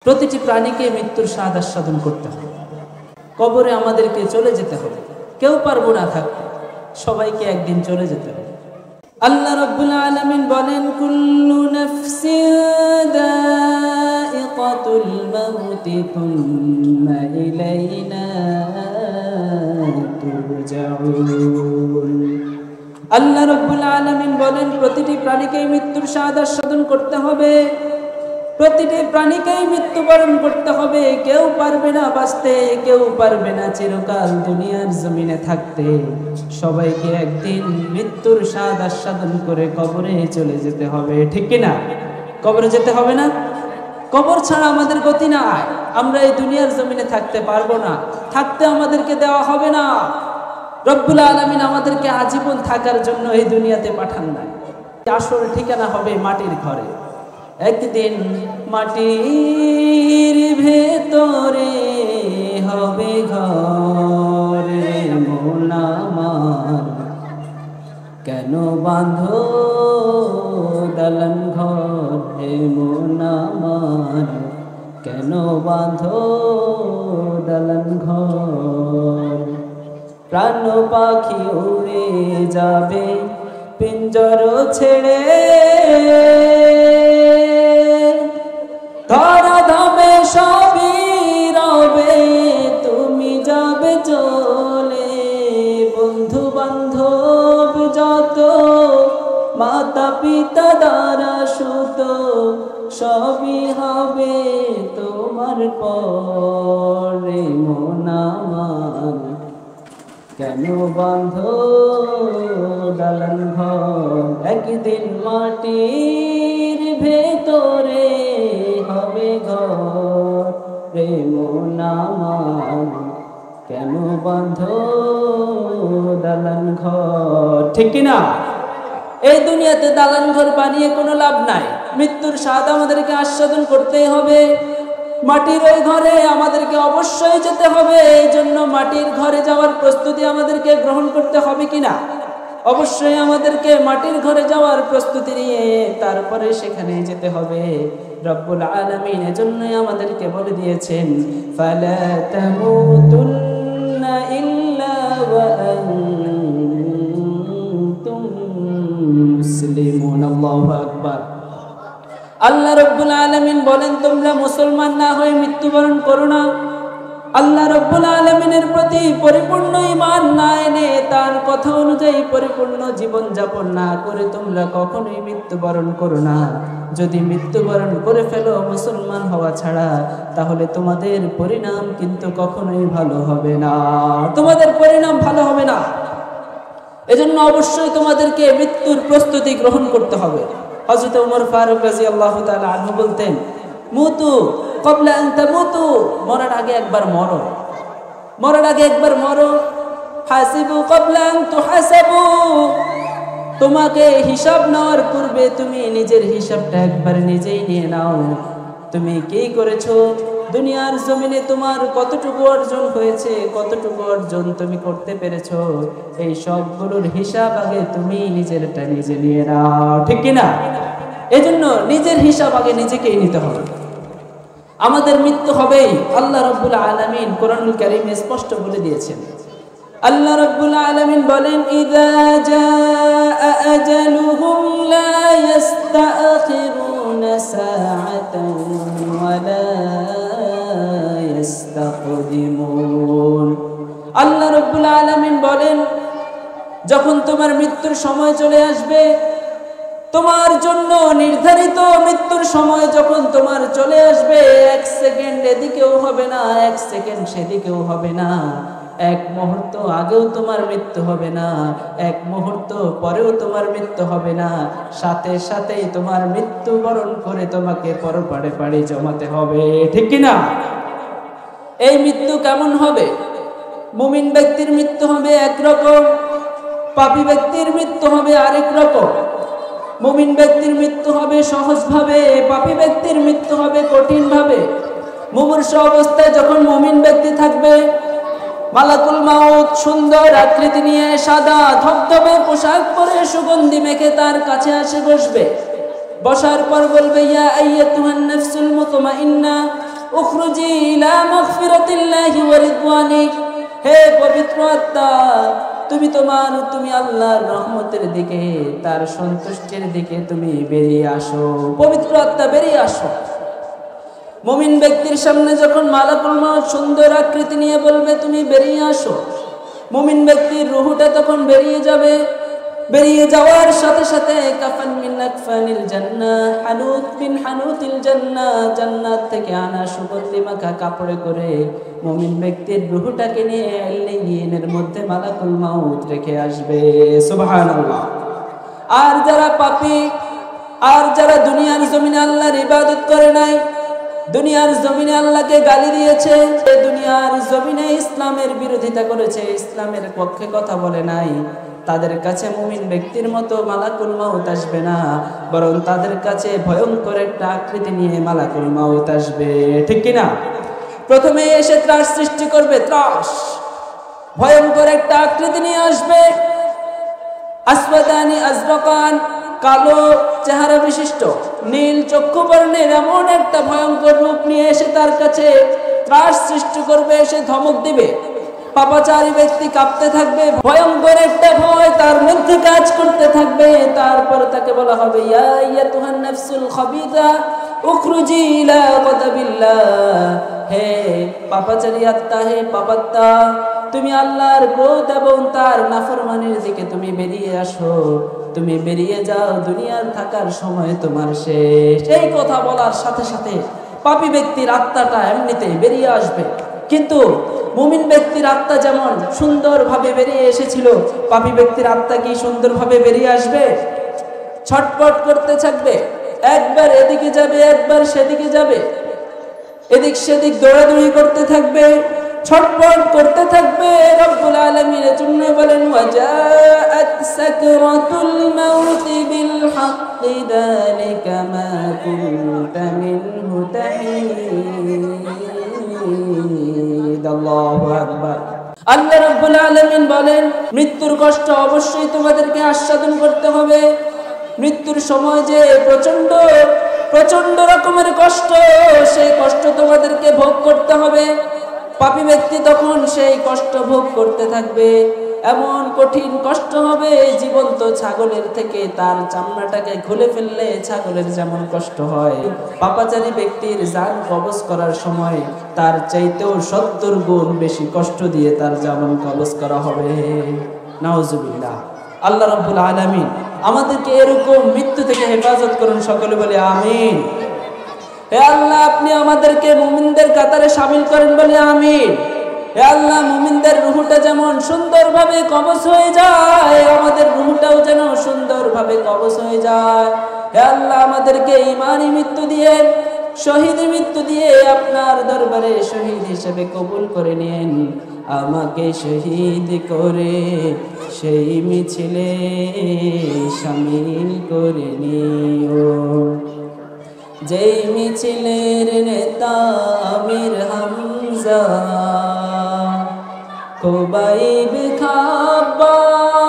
প্রতিটি প্রাণীকে মৃত্যুর স্বাদ আস্বাদন করতে হবে। কবরে আমাদেরকে চলে যেতে হবে, কেউ পারবো না থাকতে, সবাইকে একদিন চলে যেতে হবে। আল্লাহ রাব্বুল আলামিন বলেন, কুল্লু নাফসিন যায়িকাতুল মাউতি তুম্মা ইলাইনা তুরজাউন। আল্লাহ রাব্বুল আলামিন বলেন, প্রতিটি প্রাণীকেই মৃত্যুর স্বাদ আস্বাদন করতে হবে, প্রতিটি প্রাণীকেই মৃত্যুবরণ করতে হবে। কেউ পারবে না বাঁচতে, কেউ পারবে না চিরকাল দুনিয়ার জমিনে থাকতে। সবাইকে একদিন মৃত্যুর স্বাদ আস্বাদন করে কবরে চলে যেতে হবে, ঠিক কিনা? কবরে যেতে হবে না? কবর ছাড়া আমাদের গতি নাই। আমরা এই দুনিয়ার জমিনে থাকতে পারবো না, থাকতে আমাদেরকে দেওয়া হবে না। রব্বুল আলামিন আমাদেরকে আজীবন থাকার জন্য এই দুনিয়াতে পাঠান নাই। আসল ঠিকানা হবে মাটির ঘরে। একদিন মাটির ভেতরে হবে ঘরে, মন আমার কেন বাঁধো দালান ঘর, হে মন আমার কেন বাঁধো দালান ঘর। প্রাণ পাখি উড়ে যাবে পিঞ্জর ছেড়ে, ধরা ধামে সবই রবে, তুমি যাবে চলে। বন্ধু বান্ধব যত, মাতা পিতা দ্বারা সুত, সবই হবে তোমার পরে। মন আমার কেন বাঁধো দালান ঘর, একদিন মাটির ভেতরে হবে ঘর। রে মন আমার কেন বাঁধো দালান ঘর, ঠিক কিনা? এই দুনিয়াতে দালান ঘর বানিয়ে কোনো লাভ নাই। মৃত্যুর স্বাদ আমাদেরকে আস্বাদন করতেই হবে। মাটির ওই ঘরে আমাদেরকে অবশ্যই যেতে হবে। এই জন্য মাটির ঘরে যাওয়ার প্রস্তুতি আমাদেরকে গ্রহণ করতে হবে কিনা? অবশ্যই আমাদেরকে মাটির ঘরে যাওয়ার প্রস্তুতি নিয়ে তারপরে সেখানে যেতে হবে। রব্বুল আলামিন এজন্যই আমাদেরকে বলে দিয়েছেন, ফালা তামুতুন্না ইল্লা ওয়া আনতুম মুসলিমুন। আল্লাহু আকবার। আল্লাহ রাব্বুল আলামিন বলেন, তোমরা মুসলমান না হয়ে মৃত্যুবরণ করো না। আল্লাহ রাব্বুল আলামিনের প্রতি পরিপূর্ণ ঈমান না এনে, তার কথা অনুযায়ী পরিপূর্ণ জীবন যাপন না করে তোমরা কখনোই মৃত্যুবরণ করো না। যদি মৃত্যুবরণ করে ফেলো মুসলমান হওয়া ছাড়া, তাহলে তোমাদের পরিণাম কিন্তু কখনোই ভালো হবে না। তোমাদের পরিণাম ভালো হবে না। এজন্য অবশ্যই তোমাদেরকে মৃত্যুর প্রস্তুতি গ্রহণ করতে হবে। হযরত ওমর ফারুক রাদিয়াল্লাহু তাআলা আনহু বলতেন, মুতু ক্বাবলা আন তামুতু, মরার আগে একবার মরো, মরার আগে একবার মরো। হাসিবু ক্বাবলা আন তুহাসাবু, তোমাকে হিসাব নেওয়ার পূর্বে তুমি নিজের হিসাবটা একবার নিজেই নিয়ে নাও। তুমি কি করেছো দুনিয়ার জমিনে, তোমার কতটুকু অর্জন হয়েছে, কতটুকু অর্জন তুমি করতে পেরেছো, এই সবগুলোর হিসাব আগে তুমি নিজেরটা নিজে নিয়ে নাও, ঠিক কিনা? এজন্য নিজের হিসাব আগে নিজেকেই নিতে হবে। আমাদের মৃত্যু হবেই। আল্লাহ রাব্বুল আলামিন কোরআনুল কারীমে স্পষ্ট বলে দিয়েছেন। আল্লাহ রাব্বুল আলামিন বলেন, ইযা জাআ আজালুহুম লা ইস্তাখিরুনা সাআতান ওয়া লা ইস্তাকদিমুন। আল্লাহ রাব্বুল আলামিন বলেন, যখন তোমার মৃত্যুর সময় চলে আসবে, তোমার জন্য নির্ধারিত মৃত্যুর সময় যখন তোমার চলে আসবে, এক সেকেন্ড এদিকেও হবে না, এক সেকেন্ড সেদিকেও হবে না, এক মুহূর্ত আগেও তোমার মৃত্যু হবে না, এক মুহূর্ত পরেও তোমার মৃত্যু হবে না। সাথে সাথেই তোমার মৃত্যু বরণ করে তোমাকে পরপারে পাড়ি জমাতে হবে, ঠিক কিনা? এই মৃত্যু কেমন হবে? মুমিন ব্যক্তির মৃত্যু হবে একরকম, পাপী ব্যক্তির মৃত্যু হবে আরেক রকম। মুমিন ব্যক্তির মৃত্যু হবে সহজভাবে, পাপী ব্যক্তির মৃত্যু হবে কঠিনভাবে। মুমূর্ষু অবস্থায় যখন মুমিন ব্যক্তি থাকবে, মালাকুল মাউত সুন্দর আকৃতি নিয়ে সাদা ধবধবে পোশাক পরে সুগন্ধি মেখে তার কাছে এসে বসবে। বসার পর বলবে, ইয়া আইয়াতুহান নাফসুল মুতমাইন্না, উখরুজি ইলা মাগফিরাতিল্লাহি ওয়া রিদওয়ানিক, হে পবিত্র আত্মা, তুমি আল্লাহর রহমতের দিকে, তার সন্তুষ্টির দিকে তুমি বেরিয়ে আসো। পবিত্র আত্মা বেরিয়ে আসো। মুমিন ব্যক্তির সামনে যখন মালাকুল মউত সুন্দর আকৃতি নিয়ে বলবে তুমি বেরিয়ে আসো, মুমিন ব্যক্তির রূহটা তখন বেরিয়ে যাবে। বেরিয়ে যাওয়ার সাথে সাথে কাফান মিন আকফানিল জান্নাহ, হানুত বিন হানুতিল জান্নাহ, জান্নাত থেকে আনা সুগন্ধি মাখা কাপড়ে করে মুমিন ব্যক্তির রূহটাকে নিয়ে ইল্লিয়িনের মধ্যে মালাকুল মউত রেখে আসবে। সুবহানাল্লাহ। আর যারা পাপী, আর যারা দুনিয়ার জমিনে আল্লাহর ইবাদত করে নাই, দুনিয়ার জমিনে আল্লাহকে গালি দিয়েছে, দুনিয়ার জমিনে ইসলামের বিরোধিতা করেছে, ইসলামের পক্ষে কথা বলে নাই, তাদের কাছে মুমিন ব্যক্তির মতো মালাকুল মউত আসবে না, বরং তাদের কাছে ভয়ঙ্কর একটা আকৃতি নিয়ে মালাকুল মউত আসবে। ঠিক কিনা? প্রথমে এসে ত্রাস সৃষ্টি করবে, ত্রাস, ভয়ঙ্কর একটা আকৃতি নিয়ে আসবে। আসওয়াদানি আজরাকান, কালো চেহারা বিশিষ্ট, নীল চক্ষু বর্ণের এমন একটা ভয়ঙ্কর রূপ নিয়ে এসে তার কাছে ত্রাস সৃষ্টি করবে, এসে ধমক দিবে। পাপাচারী ব্যক্তি কাঁপতে থাকবে, ভয়ঙ্কর একটা ভয় তার মধ্যে কাজ করতে থাকবে। তারপর তাকে বলা হবে, ইয়া আইয়াতুহান নাফসুল খাবিথা উখরুজি ইলা গাদাবিল্লাহ, হে পাপাচারী আত্মা, হে পাপাত্মা, তুমি আল্লাহর ক্রোধ এবং তার নাফরমানির দিকে তুমি বেরিয়ে আসো, তুমি বেরিয়ে যাও, দুনিয়ার থাকার সময় তোমার শেষ। এই কথা বলার সাথে সাথে পাপী ব্যক্তির আত্মাটা এমনিতেই বেরিয়ে আসবে। কিন্তু মুমিন ব্যক্তির আত্মা যেমন সুন্দরভাবে বেরিয়ে এসেছিল, পাপী ব্যক্তির আত্মা কি সুন্দরভাবে বেরিয়ে আসবে? ছটপট করতে থাকবে, একবার এদিকে যাবে, একবার সেদিকে যাবে, এদিক সেদিক দৌড়াদৌড়ি করতে থাকবে, ছটপট করতে থাকবে। রব্বুল আলামিন এজন্য বলেন, ওয়াজাআত সাকরাতুল মাউতি বিল হাক্কি যালিকা মা কুনতা মিনহু তাহিদ। আল্লাহু আকবার। আল্লাহ রাব্বুল আলামিন বলেন, মৃত্যুর কষ্ট অবশ্যই তোমাদেরকে আস্বাদন করতে হবে। মৃত্যুর সময় যে প্রচন্ড প্রচন্ড রকমের কষ্ট, সেই কষ্ট তোমাদেরকে ভোগ করতে হবে। পাপী ব্যক্তি তখন সেই কষ্ট ভোগ করতে থাকবে। এমন কঠিন কষ্ট হবে, জীবন্ত ছাগলের থেকে তার চামড়াটাকে খুলে ফেললে ছাগলের যেমন কষ্ট হয়, পাপাচারী ব্যক্তির জান কবজ করার সময় তার চাইতেও ৭০ গুণ বেশি কষ্ট দিয়ে তার জান কবজ করা হবে। নাউজুবিল্লাহ। আল্লাহ রাব্বুল আলামিন আমাদেরকে এরকম মৃত্যু থেকে হেফাজত করুন। সকলে বলে আমিন। হে আল্লাহ, আপনি আমাদেরকে মুমিনদের কাতারে শামিল করেন, বলে আমিন। হে আল্লাহ, মুমিনদের রূহটা যেমন সুন্দরভাবে কবজ হয়ে যায়, আমাদের রূহটাও যেন সুন্দরভাবে কবজ হয়ে যায়। হে আল্লাহ, আমাদেরকে ঈমানি মৃত্যু দিয়ে, শহীদ মৃত্যু দিয়ে আপনার দরবারে শহীদ হিসেবে কবুল করে নেন। আমাকে শহীদ করে সেই মিছিলে শামিল করে নিও, যেই মিছিলের নেতা আমির হামজা, খুবাইব খাব্বাব,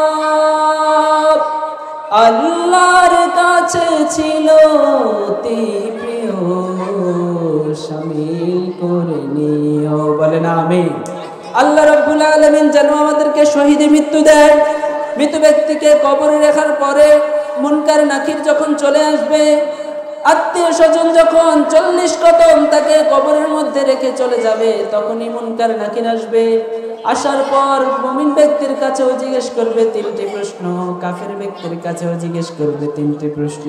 আল্লাহর কাছে ছিল অতি প্রিয়, শামিল করে নিও। বলেন আমিন। আল্লাহ রাব্বুল আলামিন যেন আমাদেরকে শহীদি মৃত্যু দেয়। মৃত ব্যক্তিকে কবরে রাখার পরে মুনকার নাকির যখন চলে আসবে, আত্মীয় স্বজন যখন ৪০ কদম তাকে কবরের মধ্যে রেখে চলে যাবে, তখনই মুনকার নাকির আসবে। আসার পর মুমিন ব্যক্তির কাছেও জিজ্ঞেস করবে ৩টি প্রশ্ন, কাফের ব্যক্তির কাছেও জিজ্ঞেস করবে ৩টি প্রশ্ন।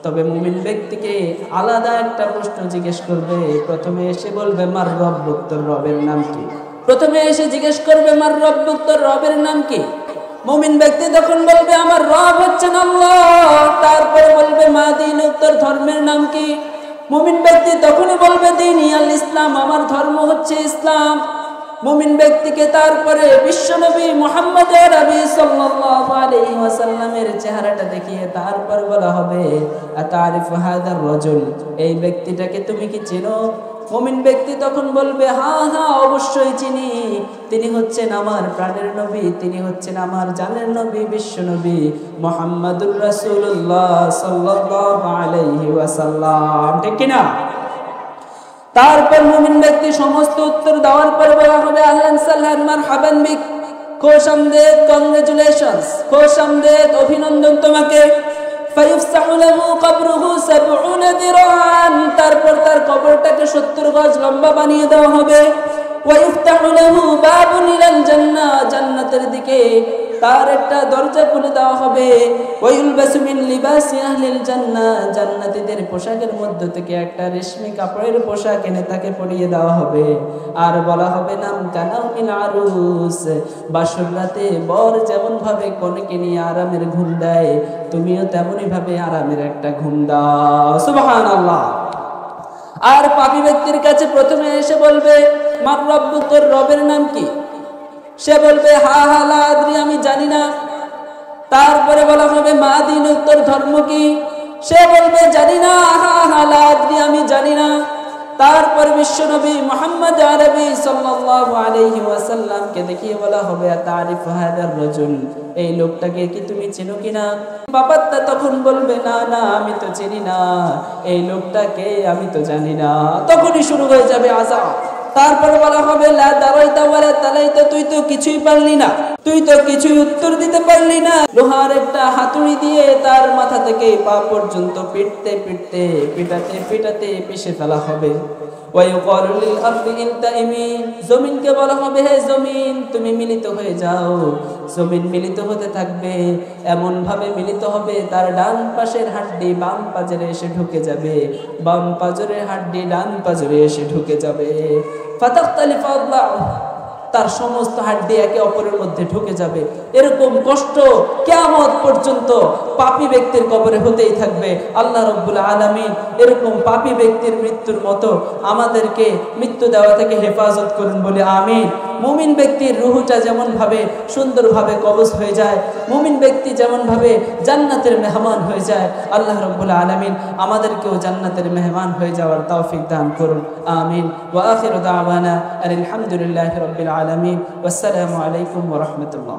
তবে মুমিন ব্যক্তিকে আলাদা একটা প্রশ্ন জিজ্ঞেস করবে। প্রথমে এসে বলবে, মার রব্বুক, তোর রবের নাম কি? প্রথমে এসে জিজ্ঞেস করবে, মার রব্বুক, তোর রবের নাম কি? মুমিন ব্যক্তি তখন বলবে, আমার রব হচ্ছেন আল্লাহ। তারপরে বলবে, মা দীনুক, তোর ধর্মের নাম কি? মুমিন ব্যক্তি তখনই বলবে, দীনি আল ইসলাম, আমার ধর্ম হচ্ছে ইসলাম। মুমিন ব্যক্তিকে তারপরে বিশ্বনবী মুহাম্মদ আরবি সাল্লাল্লাহু আলাইহি ওয়াসাল্লামের চেহারাটা দেখিয়ে তারপর বলা হবে, আতারিফু হাদার রাজুল, এই ব্যক্তিটাকে তুমি কি চেনো? মুমিন ব্যক্তি তখন বলবে, হ্যাঁ হ্যাঁ, অবশ্যই চিনি, তিনি হচ্ছেন আমার প্রাণের নবী, তিনি হচ্ছেন আমার জানের নবী, বিশ্বনবী মুহাম্মদুর রাসূলুল্লাহ সাল্লাল্লাহু আলাইহি ওয়াসাল্লাম। ঠিক কিনা? তারপর মুমিন ব্যক্তি সমস্ত উত্তর দেওয়ার পর বলা হবে আহলান সাহলান মারহাবান বিক, খোশামদেদ, কংগ্রেচুলেশনস, খোশামদেদ, অভিনন্দন তোমাকে। ফায়ুফসাহু লাহু কবরুহু 70 দিরান, তারপর তার কবরটাকে 70 গজ লম্বা বানিয়ে দেওয়া হবে। ওয়ায়ুফতাহু লাহু বাবুন ইলাল জান্নাহ, জান্নাতের দিকে তার একটা দরজা খুলে দেওয়া হবে। ওয়ায়ুলবাসু মিন লিবাসি আহলিল জান্নাহ, জান্নাতীদের পোশাকের মধ্য থেকে একটা রেশমি কাপড়ের পোশাক এনে তাকে পরিয়ে দেওয়া হবে। আর বলা হবে নাম কানাউমিল আরুস, বাসর রাতে বর যেমন ভাবে কনেকে নিয়ে আরামের ঘুম দেয়, তুমিও তেমনই ভাবে আরামের একটা ঘুম দাও। সুবহানাল্লাহ। আর পাপী ব্যক্তির কাছে প্রথমে এসে বলবে মার রব্বুক, তোর রবের নাম কি? সে বলবে হা হা লা আদরি, আমি জানি না। তারপরে বলা হবে মা দীনুক, তোর ধর্ম কি? সে বলবে জানি না, হা হা লা আদরি, আমি জানি না। তারপর বিশ্বনবী মুহাম্মদ আরবি সাল্লাল্লাহু আলাইহি ওয়াসাল্লামকে দেখিয়ে বলা হবে তারিফ হাদার রাজুল, এই লোকটাকে কি তুমি চেনো কিনা? বাবাটা তখন বলবে না না, আমি তো চিনি না, এই লোকটাকে আমি তো জানি না। তখনই শুরু হয়ে যাবে আযাব। তারপর বলা হবে লা দারাইতা ওয়ালা তালাইতা, তুই তো কিছুই পারলি না, তুই তো কিছুই উত্তর দিতে পারলি না। লোহার একটা হাতুড়ি দিয়ে তার মাথা থেকে পা পর্যন্ত পিটাতে পিটাতে পিটাতে পিটাতে পিষে ফেলা হবে। ওয়ায়ুকালু লিল আরদি ইনতাইমি, জমিনকে বলা হবে হে জমিন তুমি মিলিত হয়ে যাও। জমিন মিলিত হতে থাকবে, এমন ভাবে মিলিত হবে তার ডান পাশের হাড্ডি বাম পাজরে এসে ঢুকে যাবে, বাম পাজরের হাড্ডি ডান পাজরে এসে ঢুকে যাবে। ফাতাখতালিফু আদলাউ, তার সমস্ত হাড্ডি একে অপরের মধ্যে ঢুকে যাবে। এরকম কষ্ট কিয়ামত পর্যন্ত পাপী ব্যক্তির কবরে হতেই থাকবে। আল্লাহ রাব্বুল আলামিন এরকম পাপী ব্যক্তির মৃত্যুর মতো আমাদেরকে মৃত্যু দেওয়া থেকে হেফাজত করুন বলে আমিন। মুমিন ব্যক্তির রুহুটা যেমন ভাবে সুন্দরভাবে কবজ হয়ে যায়, মুমিন ব্যক্তি যেমন ভাবে জান্নাতের মেহমান হয়ে যায়, আল্লাহ রাব্বুল আলামিন আমাদেরকেও জান্নাতের মেহমান হয়ে যাওয়ার তৌফিক দান করুন, আমিন। ওয়া আখিরু দাওয়ানা আলহামদুলিল্লাহি রাব্বিল আলামিন, ওয়াসসালামু আলাইকুম ওয়া রাহমাতুল্লাহ।